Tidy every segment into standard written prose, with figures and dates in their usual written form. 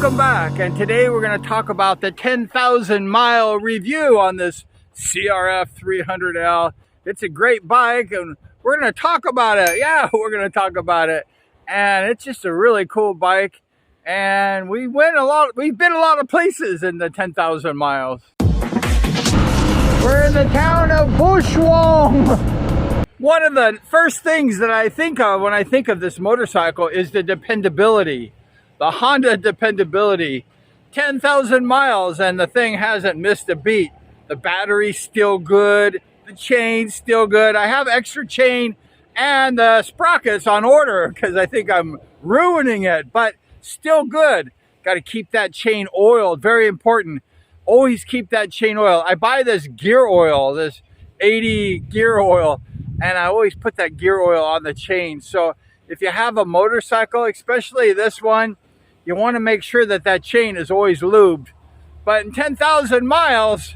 Welcome back, and today we're going to talk about the 10,000 mile review on this CRF 300L. It's a great bike, and we're going to talk about it. Yeah, we're going to talk about it, and it's just a really cool bike. And we've been a lot of places in the 10,000 miles. We're in the town of Bushwong. One of the first things that I think of when I think of this motorcycle is the dependability. The Honda dependability. 10,000 miles and the thing hasn't missed a beat. The battery's still good. The chain's still good. I have extra chain and the sprockets on order because I think I'm ruining it, but still good. Got to keep that chain oiled. Very important. Always keep that chain oil. I buy this gear oil, this 80 gear oil, and I always put that gear oil on the chain. So if you have a motorcycle, especially this one, you want to make sure that that chain is always lubed. But in 10,000 miles,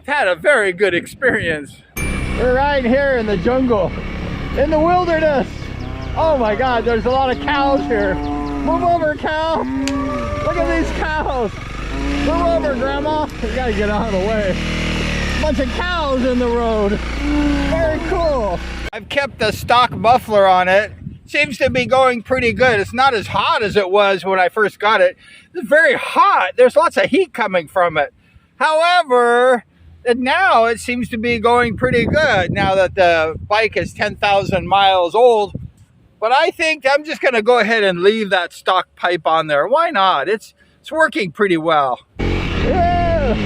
I've had a very good experience. We're right here in the jungle, in the wilderness. Oh my God, there's a lot of cows here. Move over, cow. Look at these cows. Move over, Grandma. We gotta get out of the way. Bunch of cows in the road. Very cool. I've kept the stock muffler on it. Seems to be going pretty good. It's not as hot as it was when I first got it. It's very hot. There's lots of heat coming from it. However, now it seems to be going pretty good now that the bike is 10,000 miles old. But I think I'm just going to go ahead and leave that stock pipe on there. Why not? It's working pretty well. Yeah.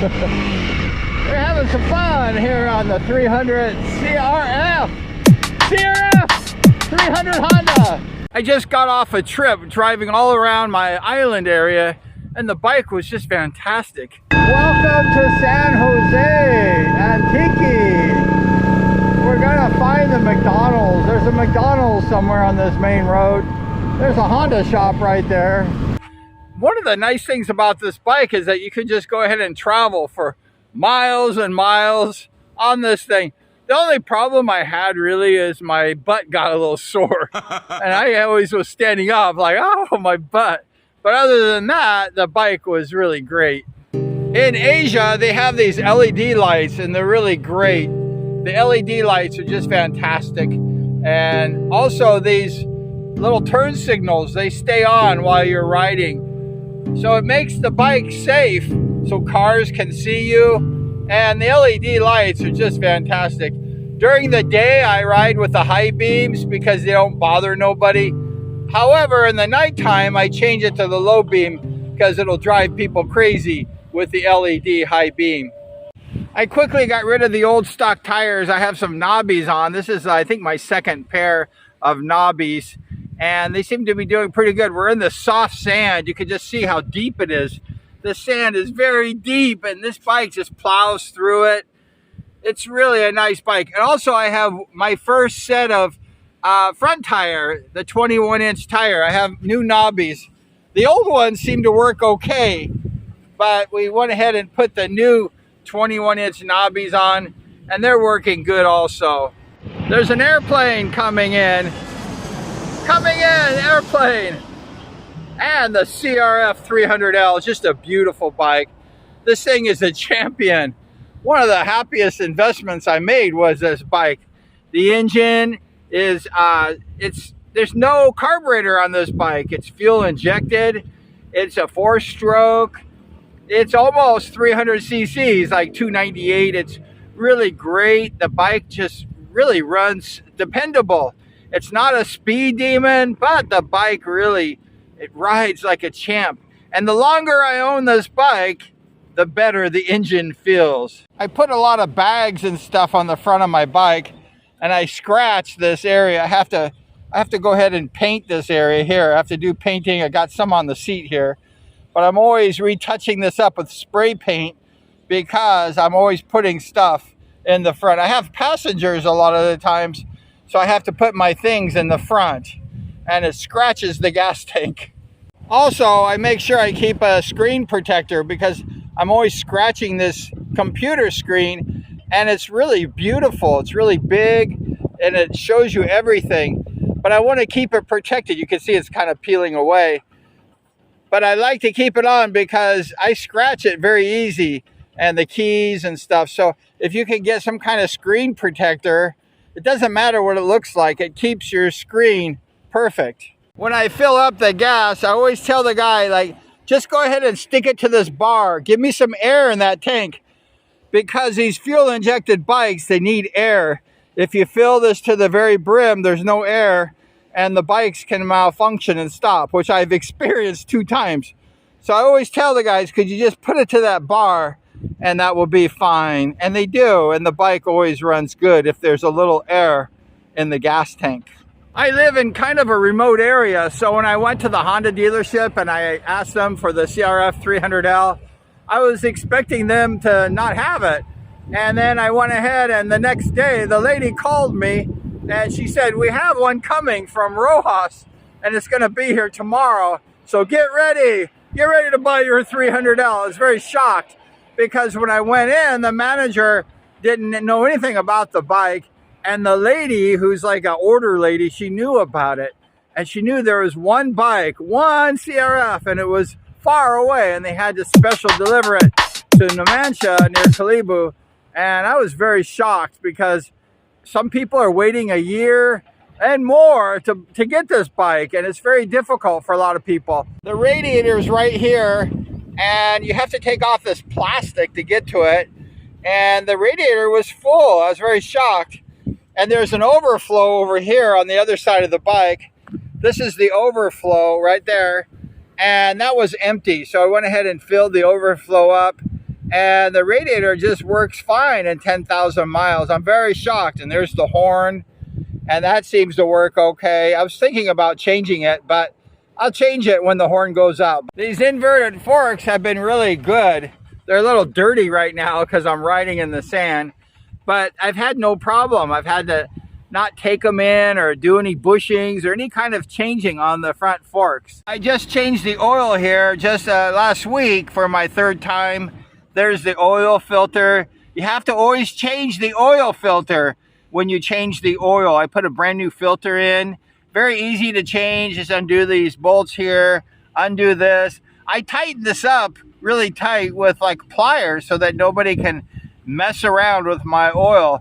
We're having some fun here on the 300 CRF 300 Honda. I just got off a trip driving all around my island area, and the bike was just fantastic. Welcome to San Jose Antique. We're gonna find the McDonald's. There's a McDonald's somewhere on this main road. There's a Honda shop right there. One of the nice things about this bike is that you can just go ahead and travel for miles and miles on this thing. The only problem I had really is my butt got a little sore. And I always was standing up like, oh, my butt. But other than that, the bike was really great. In Asia, they have these LED lights, and they're really great. The LED lights are just fantastic. And also these little turn signals, they stay on while you're riding. So it makes the bike safe so cars can see you. And the LED lights are just fantastic. During the day, I ride with the high beams because they don't bother nobody. However, in the nighttime, I change it to the low beam because it'll drive people crazy with the LED high beam. I quickly got rid of the old stock tires. I have some knobbies on. This is, I think, my second pair of knobbies, and they seem to be doing pretty good. We're in the soft sand. You can just see how deep it is. The sand is very deep, and this bike just plows through it. It's really a nice bike. And also, I have my first set of front tire, the 21-inch tire. I have new knobbies. The old ones seem to work okay, but we went ahead and put the new 21-inch knobbies on, and they're working good also. There's an airplane coming in. Airplane. And the CRF 300L is just a beautiful bike. This thing is a champion. One of the happiest investments I made was this bike. The engine is, there's no carburetor on this bike. It's fuel injected. It's a 4-stroke. It's almost 300 cc's, like 298. It's really great. The bike just really runs dependable. It's not a speed demon, but the bike really, it rides like a champ. And the longer I own this bike, the better the engine feels. I put a lot of bags and stuff on the front of my bike, and I scratched this area. I have to go ahead and paint this area here. I have to do painting. I got some on the seat here. But I'm always retouching this up with spray paint because I'm always putting stuff in the front. I have passengers a lot of the times, so I have to put my things in the front, and it scratches the gas tank. Also, I make sure I keep a screen protector because I'm always scratching this computer screen, and it's really beautiful. It's really big, and it shows you everything. But I want to keep it protected. You can see it's kind of peeling away. but I like to keep it on because I scratch it very easy, and the keys and stuff. So if you can get some kind of screen protector, it doesn't matter what it looks like, it keeps your screen perfect. When I fill up the gas, I always tell the guy, like, just go ahead and stick it to this bar. Give me some air in that tank, because these fuel injected bikes, they need air. If you fill this to the very brim, there's no air, and the bikes can malfunction and stop, which I've experienced 2 times. So I always tell the guys, could you just put it to that bar and that will be fine? And they do, and the bike always runs good if there's a little air in the gas tank. I live in kind of a remote area, so when I went to the Honda dealership and I asked them for the CRF 300L, I was expecting them to not have it. And then I went ahead, and the next day the lady called me and she said, we have one coming from Rojas and it's going to be here tomorrow, so get ready to buy your 300L. I was very shocked, because when I went in, the manager didn't know anything about the bike, and the lady, who's like an order lady, she knew about it, and she knew there was one bike, one CRF, and it was far away, and they had to special deliver it to Numancia near Kalibu. And I was very shocked, because some people are waiting a year and more to get this bike, and it's very difficult for a lot of people. The radiator is right here, and you have to take off this plastic to get to it, and the radiator was full. I was very shocked. And there's an overflow over here on the other side of the bike. This is the overflow right there, and that was empty. So I went ahead and filled the overflow up, and the radiator just works fine in 10,000 miles. I'm very shocked. And there's the horn, and that seems to work okay. I was thinking about changing it, but I'll change it when the horn goes out. These inverted forks have been really good. They're a little dirty right now because I'm riding in the sand, but I've had no problem. I've had to not take them in or do any bushings or any kind of changing on the front forks. I just changed the oil here just last week for my 3rd time. There's the oil filter. You have to always change the oil filter when you change the oil. I put a brand new filter in. Very easy to change. Just undo these bolts here, undo this. I tightened this up really tight with like pliers so that nobody can mess around with my oil.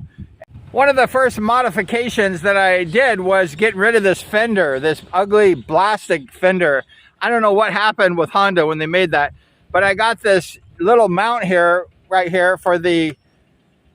One of the first modifications that I did was get rid of this fender, this ugly plastic fender. I don't know what happened with Honda when they made that, but I got this little mount here, right here, for the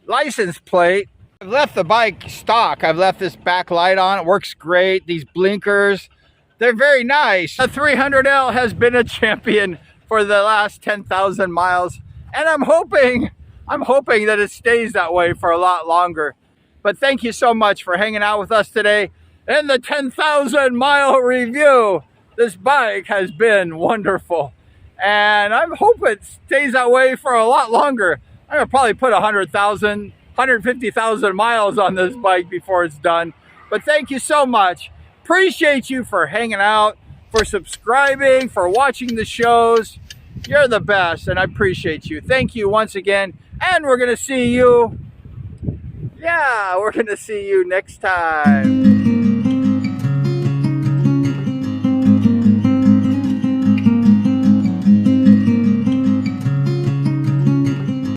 license plate. I've left the bike stock. I've left this back light on. It works great. These blinkers, they're very nice. The 300L has been a champion for the last 10,000 miles, and I'm hoping that it stays that way for a lot longer. But thank you so much for hanging out with us today in the 10,000 mile review. This bike has been wonderful, and I hope it stays that way for a lot longer. I'm gonna probably put 100,000, 150,000 miles on this bike before it's done. But thank you so much. Appreciate you for hanging out, for subscribing, for watching the shows. You're the best, and I appreciate you. Thank you once again. And we're going to see you next time.